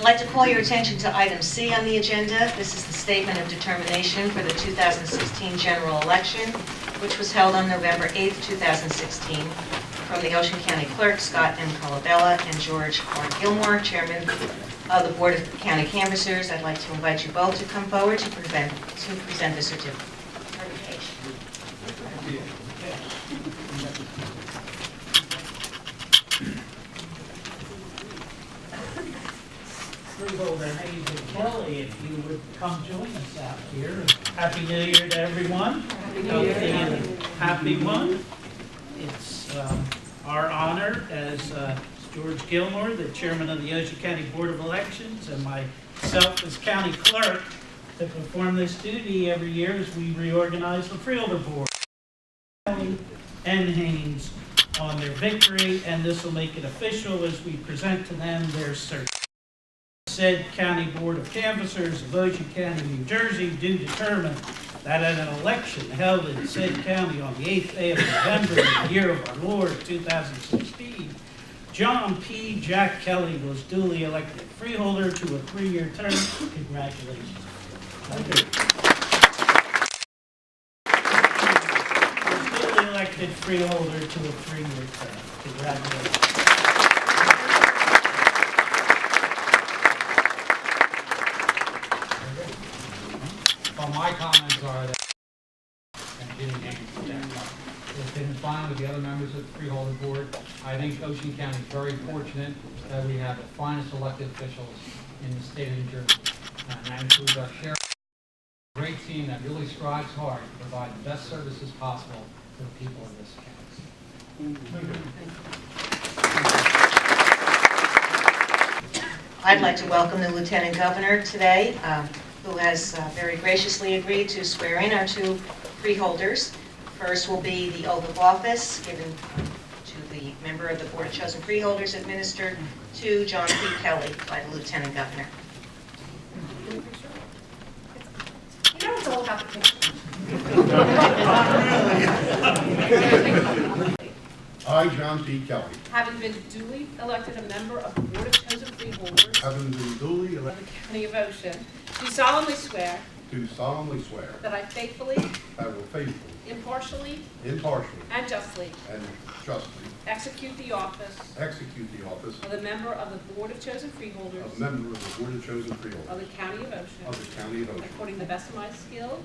I'd like to call your attention to item C on the agenda. This is the statement of determination for the 2016 general election, which was held on November 8, 2016, from the Ocean County Clerk, Scott M. Colabella, and George R. Gilmore, Chairman of the Board of County Canvassers. I'd like to invite you both to come forward to present the certificate. Freeholder Hayes and Kelly, if you would come join us out here. Happy New Year to everyone. Happy New Year. Happy one. It's our honor as George Gilmore, the chairman of the Ocean County Board of Elections, and myself as county clerk, to perform this duty every year as we reorganize the Freeholder Board. Kelly and Haynes on their victory, and this will make it official as we present to them their certificate. Said County Board of Canvassers of Ocean County, New Jersey, do determine that at an election held in said county on the 8th day of November in the year of our Lord 2016, John P. Jack Kelly was duly elected freeholder to a 3-year term. Congratulations. Duly elected freeholder to a 3-year term. Congratulations. Well, my comments are that it's been fine with the other members of the Freeholder Board. I think Ocean County is very fortunate that we have the finest elected officials in the state of New Jersey. And that includes our sheriff, a great team that really strives hard to provide the best services possible to the people in this county. I'd like to welcome the Lieutenant Governor today, who has very graciously agreed to swear in our 2 freeholders. First will be the oath of office given to the member of the Board of Chosen Freeholders administered to John P. Kelly by the Lieutenant Governor. You know it's all about the picture. I, John P. Kelly, Having been duly elected a member of the Board of Chosen Freeholders having been duly of elected, the County of Ocean, do solemnly swear do solemnly swear that I faithfully, I will faithfully, impartially, impartially, and justly and justly execute the office execute the office of a member of the Board of Chosen Freeholders of member of the Board of Chosen of Freeholders the County of Ocean, of the County of Ocean, according to the best of my skill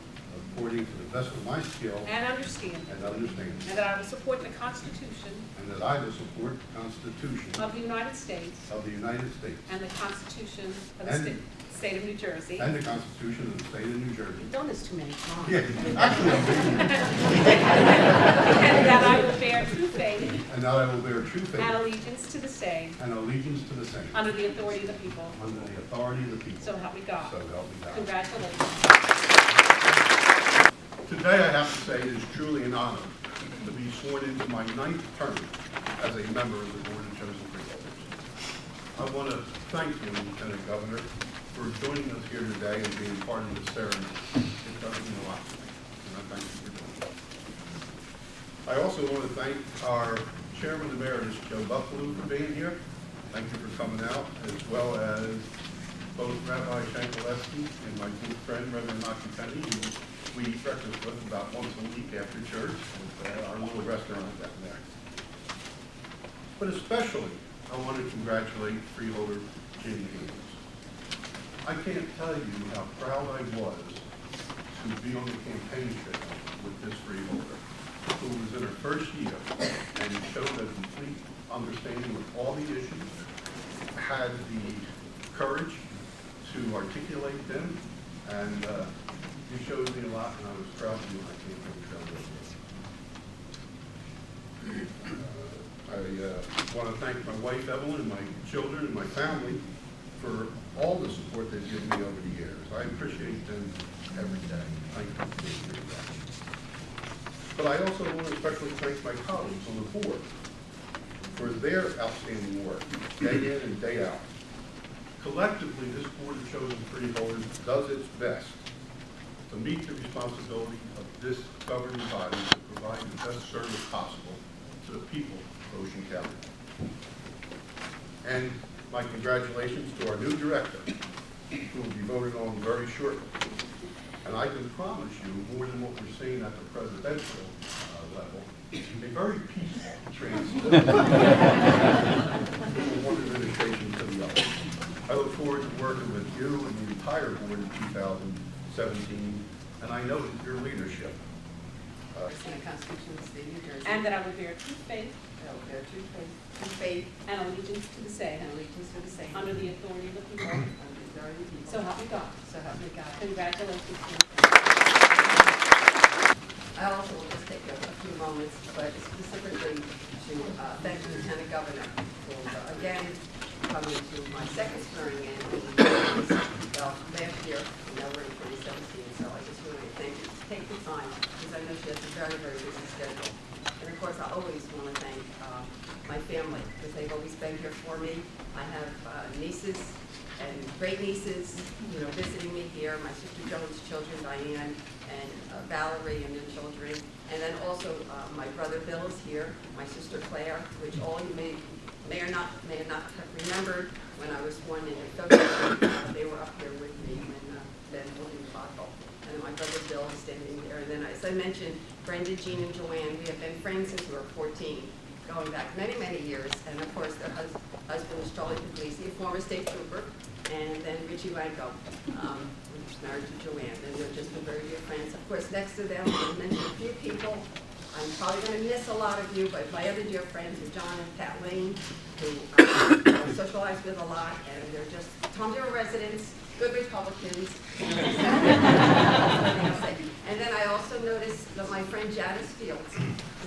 according to the best of my skill and understanding, and understanding, and that I will support the Constitution and that I will support the Constitution of the United States of the United States and the Constitution of the And- State of New Jersey. and the Constitution of the State of New Jersey. You've done this too many times. Yeah, actually, I'm reading it. And that I will bear true faith And that I will bear true and faith allegiance to the same and allegiance to the same, under the authority of the people. under the authority of the people. So help me God. So help me God. Congratulations. Today, I have to say, it is truly an honor to be sworn into my 9th term as a member of the Board of Chosen Freeholders. I want to thank you, Lieutenant Governor, for joining us here today and being part of the ceremony. It does mean a lot to me, and I thank you for doing it. I also want to thank our Chairman Emeritus, Joe Buffalo, for being here. Thank you for coming out, as well as both Rabbi Shankolevsky and my good friend, Reverend Penny, who we eat breakfast with about once a week after church at our little restaurant down there. But especially, I want to congratulate Freeholder Jamie Haynes. I can't tell you how proud I was to be on the campaign trail with this freeholder, who was in her first year and showed a complete understanding of all the issues, had the courage to articulate them, and you showed me a lot, and I was proud of you on that campaign trail with you. I want to thank my wife, Evelyn, and my children and my family for all the support they've given me over the years. I appreciate them every day. Thank you for being here today. But I also want to especially thank my colleagues on the board for their outstanding work, day in and day out. Collectively, this Board of Chosen Freeholders does its best to meet the responsibility of this governing body to provide the best service possible to the people of Ocean County. And My congratulations to our new director, who will be voted on very shortly. And I can promise you, more than what we're seeing at the presidential level, a very peaceful transition from one administration to the other. I look forward to working with you and the entire board in 2017, and I know your leadership. And the Constitution of the State of New Jersey. And that I will bear true faith I will bear true faith and allegiance to the same, and allegiance to the same. under the authority of the people. Under the authority of the people. So help me God. So help me God. Congratulations. I also will just take a few moments, but specifically to thank the Lieutenant Governor for, again, coming to my second swearing in. Well, last year, and now we're in 2017, so I just really thank you. Take the time, because I know she has a very, very busy schedule. And of course, I always want to thank my family, because they've always been here for me. I have nieces and great nieces, you know, visiting me here. My sister Joan's children, Diane and Valerie and their children. And then also my brother Bill is here, my sister Claire, which all you may or not have remembered when I was sworn in February. They were up here with me and then holding the Bible. And my brother Bill is standing there. And then, as I mentioned, Brenda, Jean, and Joanne, we have been friends since we were 14, going back many, many years. And of course, their husband is Charlie Puglisi, a former state trooper, and then Richie Lanko, who's married to Joanne. And they're just been very dear friends. Of course, next to them, I mentioned a few people. I'm probably going to miss a lot of you, but my other dear friends are John and Pat Lane, who I socialize with a lot, and they're just Tom River residents, good Republicans. And then I also noticed that my friend Janice Fields,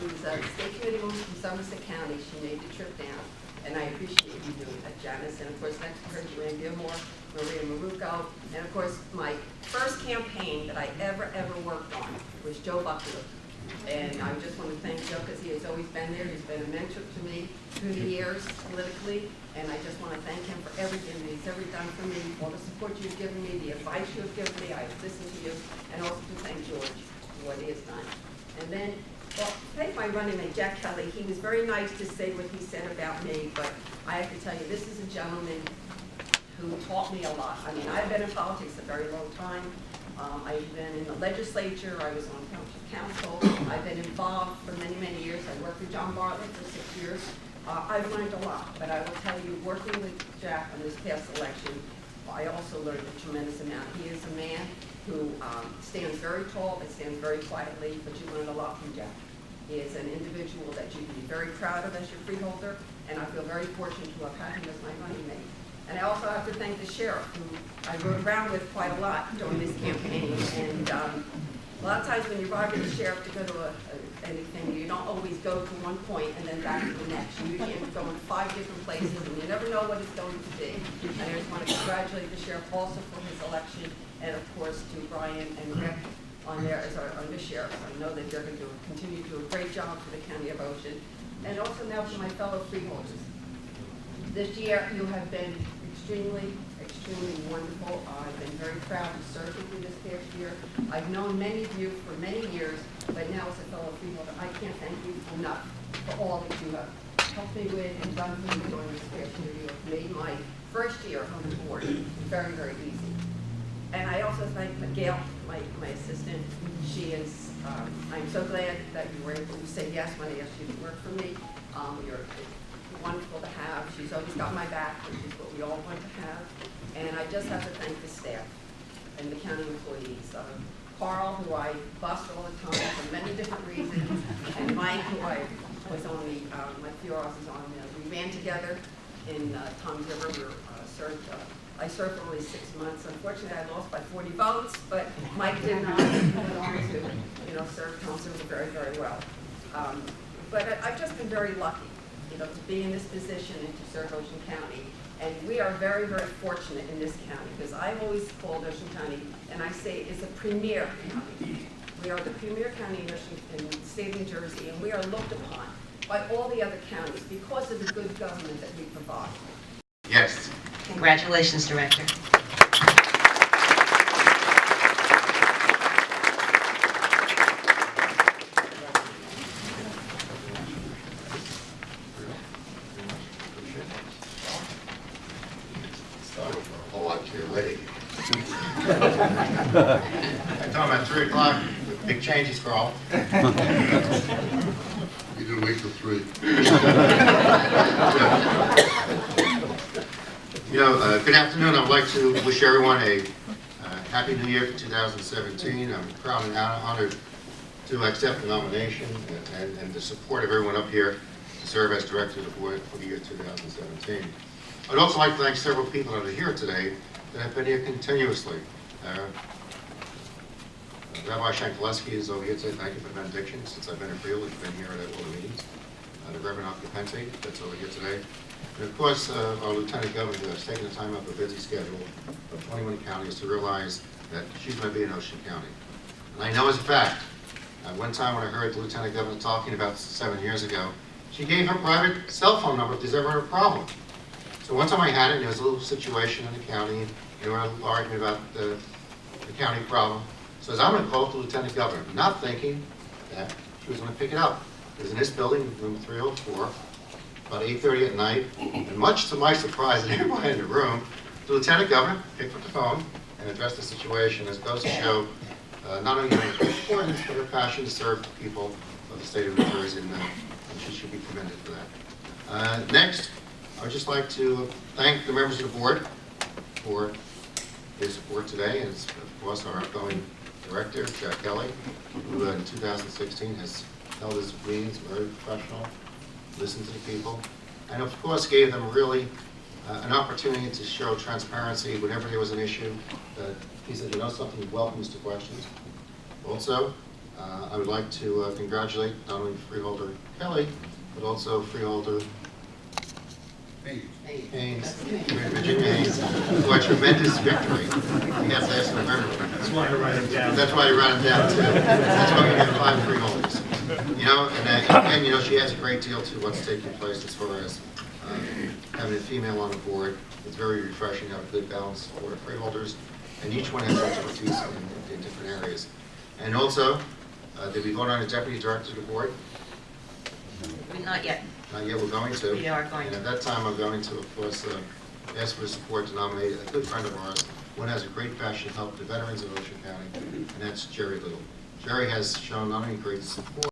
who's a state committee woman from Somerset County, she made the trip down, and I appreciate you doing that, Janice. And of course, next to her, Joanne Gilmore, Maria Maruco, and of course, my first campaign that I ever worked on was Joe Buckler. And I just want to thank Joe because he has always been there. He's been a mentor to me through the years politically, and I just want to thank him for everything that he's ever done for me, all the support you've given me, the advice you have given me. I have listened to you, and also to thank George for what he has done. And then, well, thank my running mate, Jack Kelly. He was very nice to say what he said about me, but I have to tell you, this is a gentleman who taught me a lot. I mean, I've been in politics a very long time. I've been in the legislature. I was on council. I've been involved for many, many years. I worked with John Bartlett for 6 years. I've learned a lot, but I will tell you, working with Jack on this past election, I also learned a tremendous amount. He is a man who stands very tall, but stands very quietly, but you learn a lot from Jack. He is an individual that you can be very proud of as your freeholder, and I feel very fortunate to have had him as my running mate. And I also have to thank the sheriff, who I rode around with quite a lot during this campaign. And a lot of times when you ride with the sheriff to go to anything, you don't always go to one point and then back to the next. You usually end up going 5 different places, and you never know what it's going to be. And I just want to congratulate the sheriff also for his election, and of course to Brian and Rick on there as our under sheriffs. I know that they're going to continue to do a great job for the County of Ocean. And also now for my fellow freeholders. This year you have been extremely wonderful. I've been very proud to serve with you this past year. I've known many of you for many years, but now as a fellow freeholder, I can't thank you enough for all that you have helped me with and done for me during this past year. You have made my first year on the board very, very easy. And I also thank Gail, my assistant. She is, I'm so glad that you were able to say yes when I asked you to work for me. You're wonderful to have. She's always got my back, which is what we all want to have. And I just have to thank the staff and the county employees. Carl, who I bust all the time for many different reasons, and Mike, who I was on the, my Fioros is on, we ran together in Tom's River. We were, I served for only 6 months. Unfortunately, I lost by 40 votes, but Mike did not. He went on to, serve Tom's River very, very well. But I've just been very lucky, to be in this position and to serve Ocean County. And we are very, very fortunate in this county, because I've always called Ocean County, and I say it's a premier county. We are the premier county in the state of New Jersey, and we are looked upon by all the other counties because of the good government that we provide. Yes. Congratulations, Director. You're ready. I told him at 3 o'clock, big changes for all. You didn't wait till 3. Good afternoon. I'd like to wish everyone a happy new year for 2017. I'm proud and honored to accept the nomination and the support of everyone up here to serve as director of the board for the year 2017. I'd also like to thank several people that are here today that have been here continuously. Rabbi Shankalewski is over here to say thank you for the benediction since I've been in Freeholder. He's been here at all the meetings. The Reverend Occupante, that's over here today. And of course, our Lieutenant Governor who has taken the time out of a busy schedule of 21 counties to realize that she's going to be in Ocean County. And I know as a fact, one time when I heard the Lieutenant Governor talking about 7 years ago, she gave her private cell phone number if there's ever a problem. So one time I had it, and there was a little situation in the county, and we were arguing about the county problem. So I'm going to call up the Lieutenant Governor, not thinking that she was going to pick it up. It was in this building, room 304, about 8:30 at night, and much to my surprise and everybody in the room, the Lieutenant Governor picked up the phone and addressed the situation, as goes to show not only her importance, but her passion to serve the people of the state of New Jersey, and she should be commended for that. Next, I would just like to thank the members of the board for their support today, and of course our outgoing director, Jack Kelly, who in 2016 has held his meetings very professional, listened to the people, and of course gave them really an opportunity to show transparency whenever there was an issue. He said, you know something, he welcomes the questions. Also, I would like to congratulate not only Freeholder Kelly, but also Freeholder Haynes, Virginia Haynes, for a tremendous victory. You have to ask them everyone. That's why I write it down. That's why you write them down too. That's why we have 5 freeholders. And again, she adds a great deal to what's taking place as far as having a female on the board. It's very refreshing to have a good balance for freeholders, and each one has expertise in different areas. And also, did we vote on a deputy director of the board? Not yet. Not yet, we're going to. We are going And to. at that time, I'm going to, of course, ask for support to nominate a good friend of ours, one who has a great passion to help the veterans of Ocean County, and that's Jerry Little. Jerry has shown not only great support,